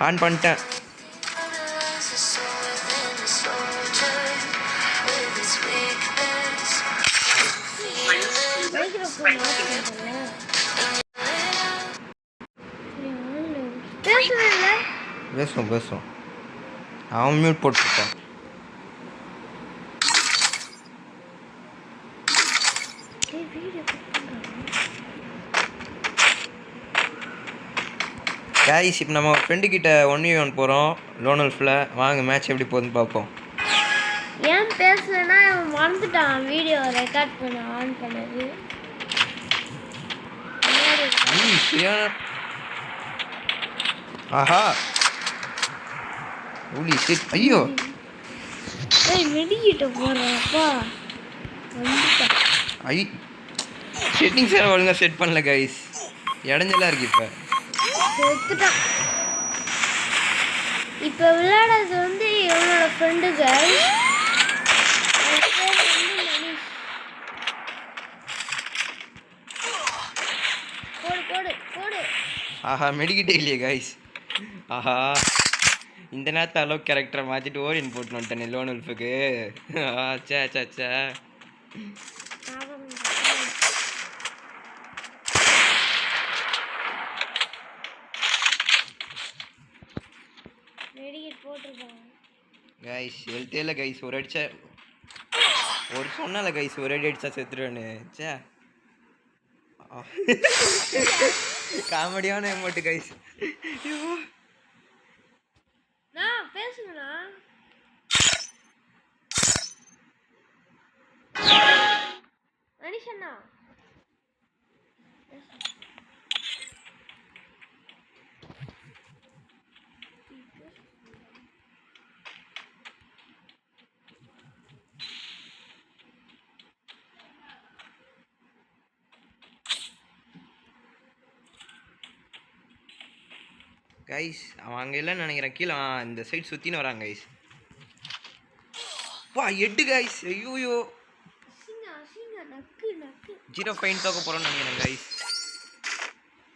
On பண்ணிட்டேன். பேசுவோம் பேசுவோம். அவன் மியூட் போட்டுருப்பான். கைஸ் இப்போ நம்ம ஃப்ரெண்டுக்கிட்ட 1v1 போகிறோம் லோன் உல்ஃபில். வாங்க மேட்ச் எப்படி போகுதுன்னு பார்ப்போம். ஏன் பேசுனா மறந்துட்டான் வீடியோ ரெக்கார்ட் பண்ண ஆன் பண்ணது. ஆஹா ஊலி சிட். ஐயோ மெடிக்கிட்ட போகிறப்பா வந்துட்டான். ஐ செட்டிங்ஸ் எல்லாம் ஒழுங்காக செட் பண்ணல கைஸ். இடைஞ்சலாம் இருக்கு. இப்போ விளையாடுறது வந்து இவனோட ஃப்ரெண்டு கைஸ். ஆஹா மெடிக்கிட்டே இல்லையே கைஸ். ஆஹா இந்த நேரத்தை அளவுக்கு கேரக்டரை மாற்றிட்டு ஓரின் போட்டு வந்துட்டேன் லோன் உல்ஃபுக்கு. சே சே சே. கைஸ் எழுத்தே இல்லை கைஸ். ஒரு அடிச்சா ஒரு சொன்னால கைஸ் ஒரு அடி அடிச்சா செத்துருவேன்னு. சே காமெடியான எமோட்டு கைஸ். பேசுங்கண்ணா. மனுஷண்ணா கைஸ் அவன் அங்கே இல்லைன்னு நினைக்கிறேன். கீழே இந்த சைட் சுற்றின்னு வராங்க கைஸ். வா எட்டு கைஸ். ஐயோயோ 0 ஃபைன் தோக்க போகிறோன்னு நினைக்கிறேன் கைஸ்.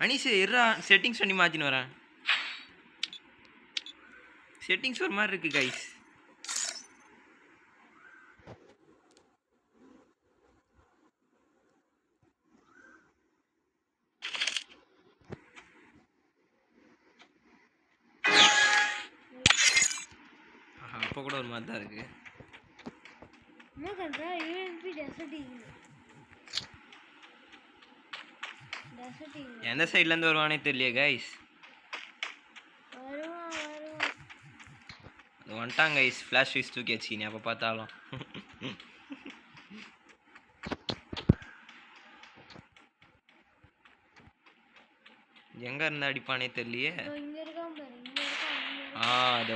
அனீஸ் எர்ரா செட்டிங்ஸ் பண்ணி மாற்றின்னு வரேன். செட்டிங்ஸ் ஒரு மாதிரி இருக்குது கைஸ். அப்போ கூட ஒரு மாதிரி தான் இருக்கு. எந்த சைட்லேருந்து வருவானே தெரியலையே கைஸ். வந்துட்டாங்க கைஸ். ஃப்ளாஷ் ஃபீஸ் தூக்கி வச்சு நீ அப்போ பார்த்தாலும். எங்கே இருந்தா அடிப்பானே தெரியலையே. அது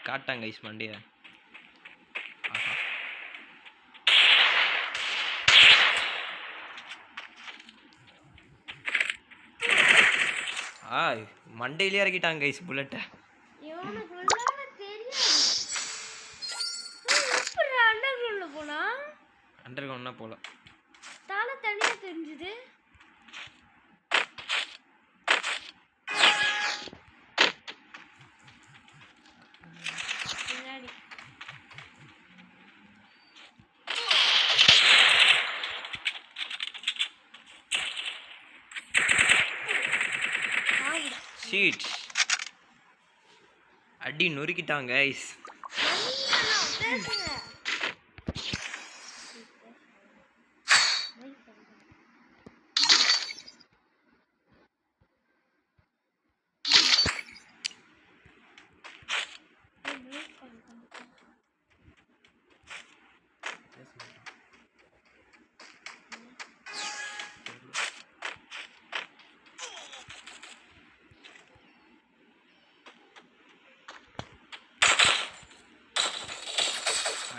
காட்டாங்க கைஸ் மண்டியை. மண்டையிலே இறக்கிட்டாங்க கைஸ் புல்லட்டை. அண்டர் கிரவுண்ட்னா போல தலை தனியா தெரிஞ்சுது. ஷீட் அடி நொறுக்கிட்டாங்க கைஸ்.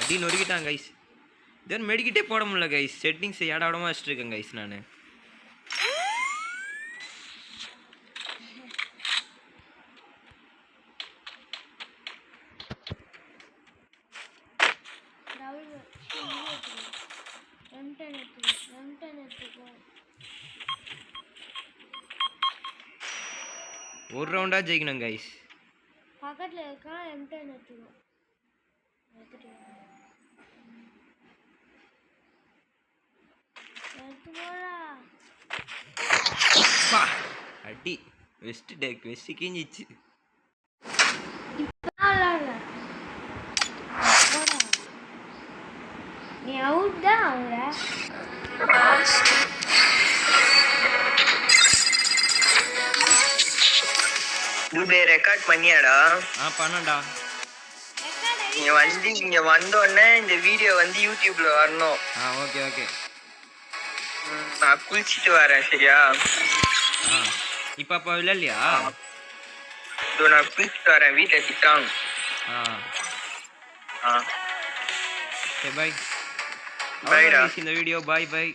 அடி நொறுக்கிட்டாங்க கைஸ். தென் மெடிக்கிட்டே போட முடியல கைஸ். செட்டிங்ஸ் ஏடாவிடமாக வச்சுருக்கேன் கைஸ் நான். ஒரு ரவுண்டாக ஜெயிக்கணும் கைஸ். பக்கத்தில் இருக்கான் M10 எடுத்துக்கோ எடுத்து போடா அடி வெஸ்ட் டேக் வெஸ்ட் கிஞ்சிச்சு நீ அவுட் தான் அவங்க டே ரெக்கார்ட் பண்ணியாடா பண்ணடா இங்க வந்தோடனே இந்த வீடியோ வந்து யூடியூப்ல வரணும் ஓகே ஓகே நான் குளிச்சுட்டு வரேன் சரியா இப்போ அப்போ இல்லையா இதோ நான் குளிச்சுட்டு வரேன் வீட்டில் திட்டாங்க சரி பாய் பைடா இந்த வீடியோ பாய் பாய்